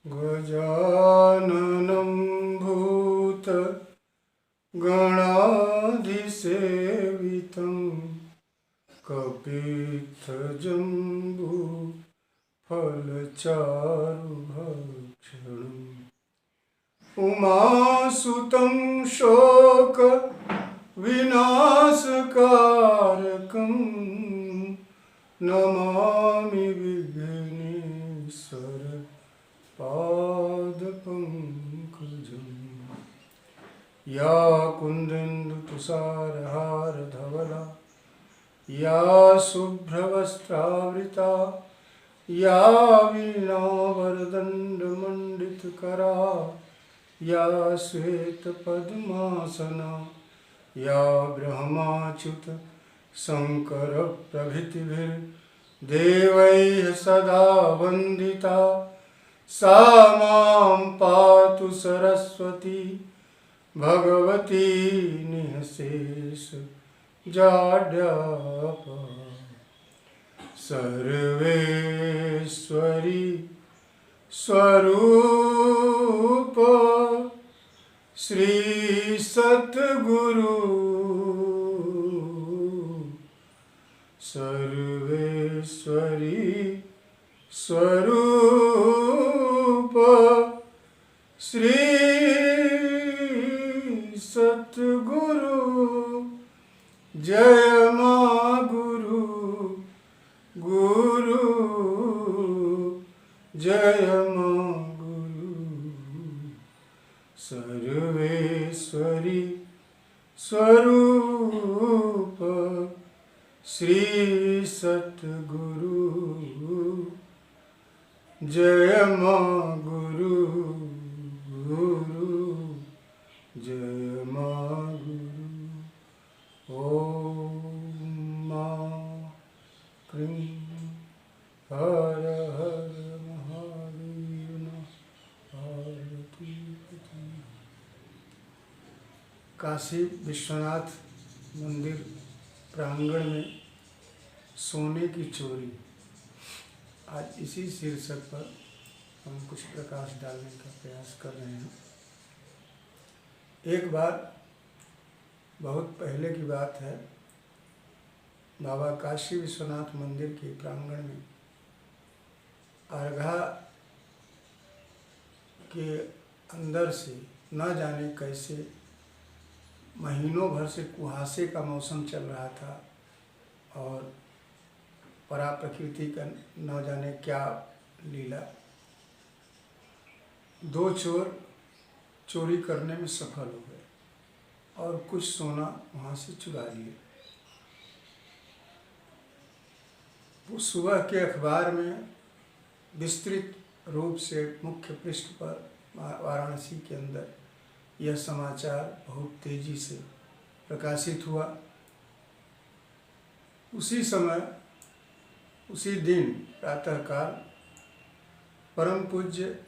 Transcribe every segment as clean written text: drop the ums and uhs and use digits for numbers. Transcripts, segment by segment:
गजाननं भूतगणाधिसेवितं कपित्थजम्बूफलचारुभक्षणम् उमासुतं शोकविनाशकारकं नमामि विघ्नेश्वर पादपङ्कजम्। या कुन्देन्दुतुषारहारधवला या शुभ्रवस्त्रावृता या वीणावरदण्डमण्डितकरा या श्वेतपद्मासना या ब्रह्माच्युत शङ्करप्रभृतिभिर्देवैः सदा वन्दिता सा मां पातु सरस्वती भगवती निःशेषजाड्यापहा। सर्वेश्वरी स्वरूप श्री सद्गुरु सर्वेश्वरी स्वरूप श्री सद्गुरु। जय मां गुरु गुरु जय मां गुरु। सर्वेश्वरी स्वरूप श्री सद्गुरु। जय मां गुरु गुरु जय मां गुरु। ओम मां क्रीं हर हर महादेव आरती। काशी विश्वनाथ मंदिर प्रांगण में सोने की चोरी, आज इसी शीर्षक पर हम कुछ प्रकाश डालने का प्रयास कर रहे हैं। एक बार बहुत पहले की बात है, बाबा काशी विश्वनाथ मंदिर के प्रांगण में अर्घा के अंदर से न जाने कैसे महीनों भर से कुहासे का मौसम चल रहा था और परा प्रकृति का न जाने क्या लीला। दो चोर चोरी करने में सफल हो गए और कुछ सोना वहाँ से चुरा लिए। वो सुबह के अखबार में विस्तृत रूप से मुख्य पृष्ठ पर वाराणसी के अंदर यह समाचार बहुत तेजी से प्रकाशित हुआ। उसी समय उसी दिन प्रातःकाल परम पूज्य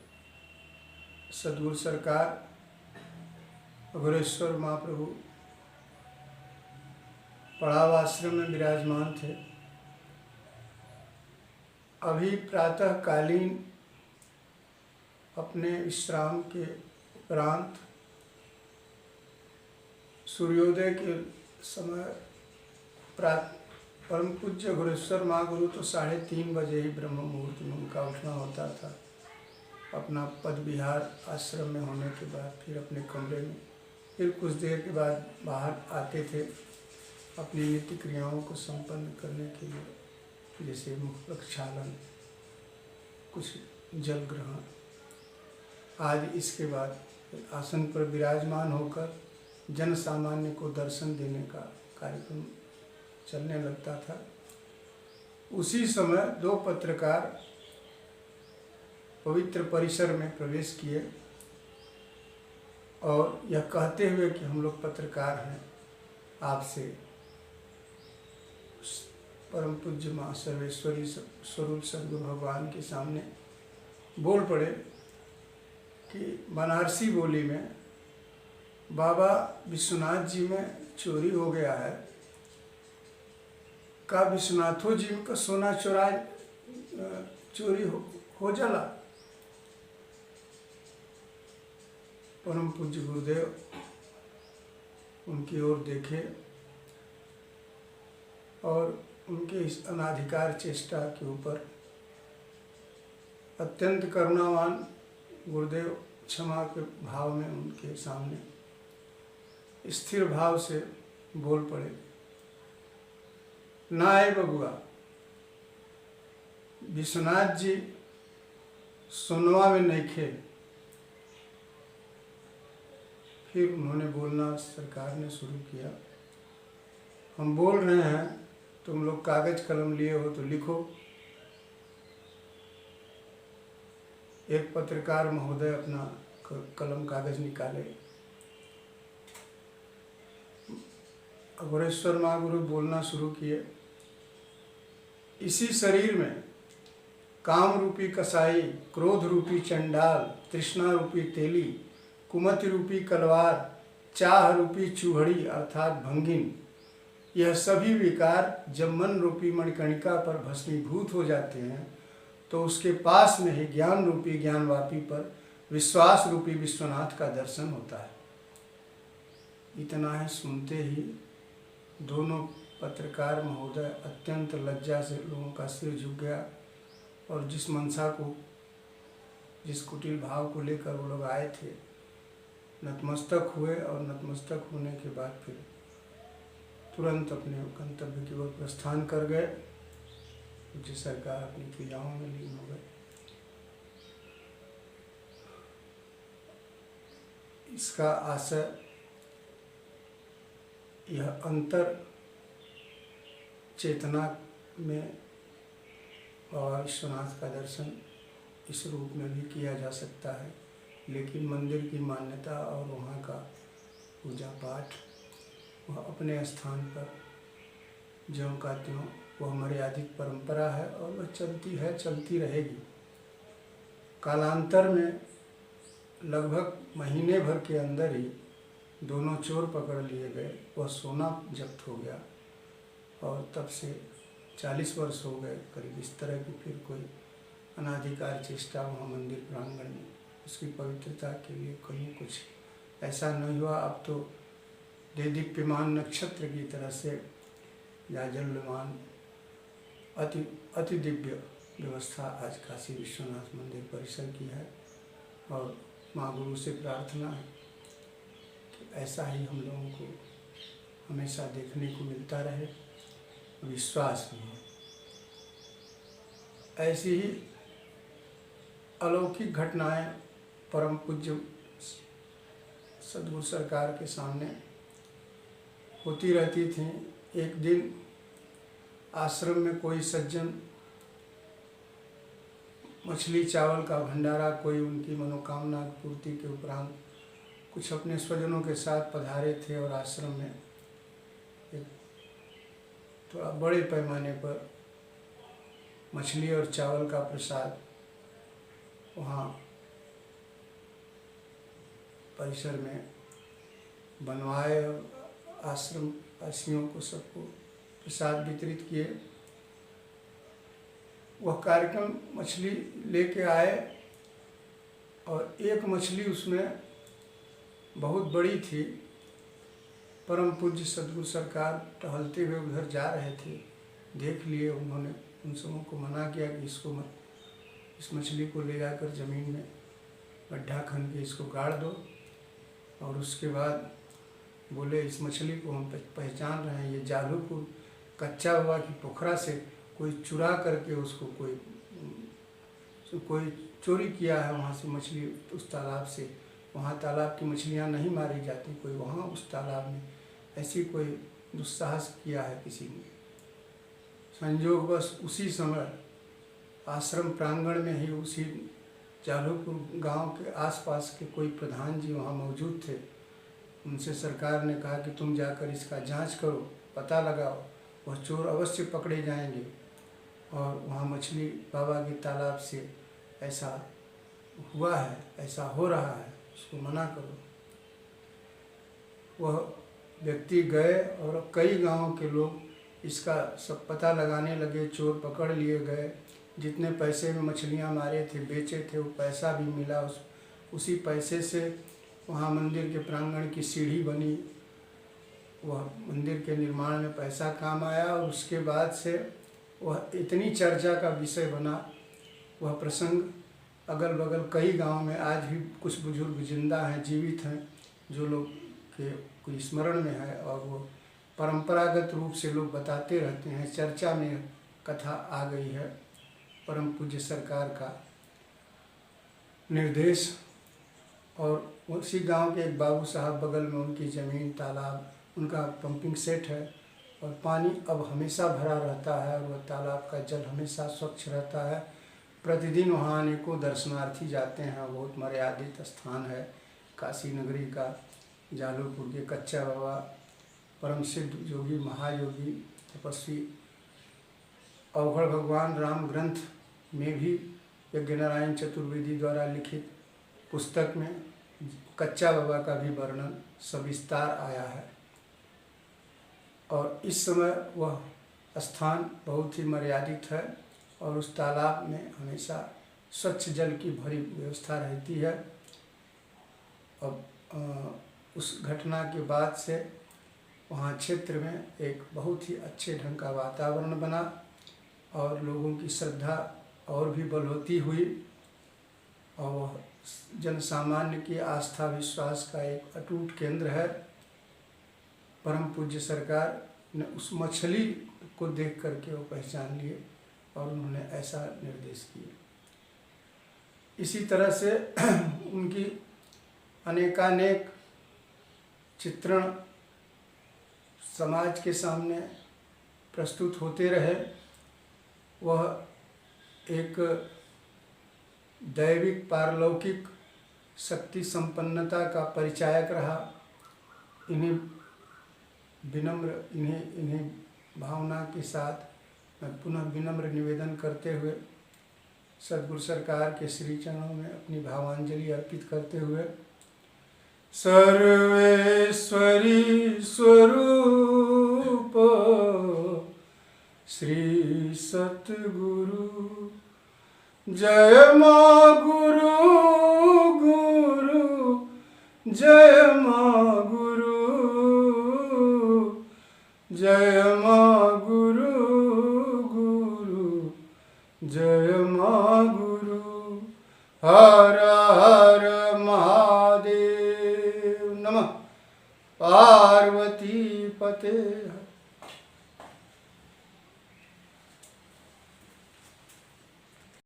सद्गुरु सरकार अघोरेश्वर महाप्रभु पड़ाव आश्रम में विराजमान थे। अभी प्रातःकालीन अपने विश्राम के उपरांत सूर्योदय के समय परम पूज्य घोरेश्वर महागुरु तो 3:30 बजे ही ब्रह्म मुहूर्त में उनका उठना होता था। अपना पद विहार आश्रम में होने के बाद फिर अपने कमरे में, फिर कुछ देर के बाद बाहर आते थे अपनी नित्य क्रियाओं को संपन्न करने के लिए, जैसे मुख प्रक्षालन, कुछ जल ग्रहण आदि। इसके बाद आसन पर विराजमान होकर जन सामान्य को दर्शन देने का कार्यक्रम चलने लगता था। उसी समय दो पत्रकार पवित्र परिसर में प्रवेश किए और यह कहते हुए कि हम लोग पत्रकार हैं, आपसे परम पूज्य माँ सर्वेश्वरी स्वरूप सद्गुरु भगवान के सामने बोल पड़े कि बनारसी बोली में बाबा विश्वनाथ जी में चोरी हो गया है। का विश्वनाथो जी का सोना चोरी हो जाला। परम पूज्य गुरुदेव उनकी ओर देखे और उनके इस अनाधिकार चेष्टा के ऊपर अत्यंत करुणावान गुरुदेव क्षमा के भाव में उनके सामने स्थिर भाव से बोल पड़े, ना आए बबुआ, विश्वनाथ जी सोनवा में नहीं खे। फिर उन्होंने बोलना सरकार ने शुरू किया, हम बोल रहे हैं, तुम लोग कागज कलम लिए हो तो लिखो। एक पत्रकार महोदय अपना कलम कागज निकाले। अघोरेश्वर महागुरु बोलना शुरू किए, इसी शरीर में काम रूपी कसाई, क्रोध रूपी चंडाल, तृष्णा रूपी तेली, कुमति रूपी कलवार, चाह रूपी चूहड़ी अर्थात भंगिन, यह सभी विकार जब मन रूपी मणिकर्णिका पर भस्मीभूत हो जाते हैं तो उसके पास में ही ज्ञान रूपी ज्ञानवापी पर विश्वास रूपी विश्वनाथ का दर्शन होता है। इतना है, सुनते ही दोनों पत्रकार महोदय अत्यंत लज्जा से लोगों का सिर झुक गया और जिस मनसा को, जिस कुटिल भाव को लेकर वो लोग आए थे, नतमस्तक हुए और नतमस्तक होने के बाद फिर तुरंत अपने गंतव्य की ओर प्रस्थान कर गए। पूज्य सरकार अपनी क्रियाओं में लीन हो गए। इसका आशय यह अंतर चेतना में बाबा विश्वनाथ का दर्शन इस रूप में भी किया जा सकता है, लेकिन मंदिर की मान्यता और वहाँ का पूजा पाठ वह अपने स्थान पर ज्यों का त्यों वह मर्यादित परंपरा है और वह चलती है, चलती रहेगी। कालांतर में लगभग महीने भर के अंदर ही दोनों चोर पकड़ लिए गए, वह सोना जब्त हो गया और तब से 40 वर्ष हो गए करीब इस तरह की फिर कोई अनाधिकार चेष्टा वहाँ मंदिर प्रांगण में उसकी पवित्रता के लिए कहीं कुछ ऐसा नहीं हुआ। अब तो देदीप्यमान नक्षत्र की तरह से जाजल्यमान अति दिव्य व्यवस्था आज काशी विश्वनाथ मंदिर परिसर की है और माँ गुरु से प्रार्थना है कि ऐसा ही हम लोगों को हमेशा देखने को मिलता रहे, विश्वास भी है। ऐसी ही अलौकिक घटनाएं परम पूज्य सद्गुरु सरकार के सामने होती रहती थीं। एक दिन आश्रम में कोई सज्जन मछली चावल का भंडारा, कोई उनकी मनोकामना पूर्ति के उपरांत कुछ अपने स्वजनों के साथ पधारे थे और आश्रम में एक थोड़ा बड़े पैमाने पर मछली और चावल का प्रसाद वहाँ परिसर में बनवाए और आश्रम वासियों को सबको प्रसाद वितरित किए। वह कार्यक्रम मछली लेके आए और एक मछली उसमें बहुत बड़ी थी। परम पूज्य सद्गुरु सरकार टहलते हुए उधर जा रहे थे, देख लिए उन्होंने, उन सबों को मना किया कि इसको मत, इस मछली को ले जाकर ज़मीन में गड्ढा खन के इसको गाड़ दो। और उसके बाद बोले इस मछली को हम पहचान रहे हैं, ये जालूपुर कच्चा हुआ कि पोखरा से कोई चुरा करके उसको कोई चोरी किया है वहाँ से मछली, उस तालाब से। वहाँ तालाब की मछलियाँ नहीं मारी जाती, कोई वहाँ उस तालाब में ऐसी कोई दुस्साहस किया है किसी ने। संयोगवश उसी समय आश्रम प्रांगण में ही उसी जालूपुर गांव के आसपास के कोई प्रधान जी वहाँ मौजूद थे। उनसे सरकार ने कहा कि तुम जाकर इसका जांच करो, पता लगाओ, वह चोर अवश्य पकड़े जाएंगे। और वहाँ मछली बाबा के तालाब से ऐसा हुआ है, ऐसा हो रहा है, उसको मना करो। वह व्यक्ति गए और कई गांवों के लोग इसका सब पता लगाने लगे, चोर पकड़ लिए गए। जितने पैसे में मछलियां मारे थे, बेचे थे, वो पैसा भी मिला। उसी पैसे से वहाँ मंदिर के प्रांगण की सीढ़ी बनी, वह मंदिर के निर्माण में पैसा काम आया और उसके बाद से वह इतनी चर्चा का विषय बना। वह प्रसंग अगल बगल कई गांव में आज भी कुछ बुजुर्ग जिंदा हैं, जीवित हैं, जो लोग के कोई स्मरण में है और वो परंपरागत रूप से लोग बताते रहते हैं। चर्चा में कथा आ गई है। परम पूज्य सरकार का निर्देश। और उसी गांव के एक बाबू साहब, बगल में उनकी ज़मीन, तालाब, उनका पंपिंग सेट है और पानी अब हमेशा भरा रहता है और वह तालाब का जल हमेशा स्वच्छ रहता है। प्रतिदिन वहाँ अनेकों दर्शनार्थी जाते हैं। बहुत मर्यादित स्थान है काशी नगरी का। जालोपुर के कच्चा बाबा, परम सिद्ध योगी, महायोगी, तपस्वी, अवघड़ भगवान राम ग्रंथ में भी यज्ञनारायण चतुर्वेदी द्वारा लिखित पुस्तक में कच्चा बाबा का भी वर्णन सविस्तार आया है। और इस समय वह स्थान बहुत ही मर्यादित है और उस तालाब में हमेशा स्वच्छ जल की भरी व्यवस्था रहती है। अब उस घटना के बाद से वहाँ क्षेत्र में एक बहुत ही अच्छे ढंग का वातावरण बना और लोगों की श्रद्धा और भी बलवती हुई और जन सामान्य की आस्था विश्वास का एक अटूट केंद्र है। परम पूज्य सरकार ने उस मछली को देख करके वो पहचान लिए और उन्होंने ऐसा निर्देश किया। इसी तरह से उनकी अनेकानेक चित्रण समाज के सामने प्रस्तुत होते रहे। वह एक दैविक पारलौकिक शक्ति संपन्नता का परिचायक रहा। इन्हें भावना के साथ मैं पुनः विनम्र निवेदन करते हुए सद्गुरु सरकार के श्री चरणों में अपनी भावांजलि अर्पित करते हुए, सर्वेश्वरी स्वरूप श्री सतगुरु, जय माँ गुरु गुरु, जय माँ गुरु, जय माँ गुरु गुरु, जय माँ गुरु।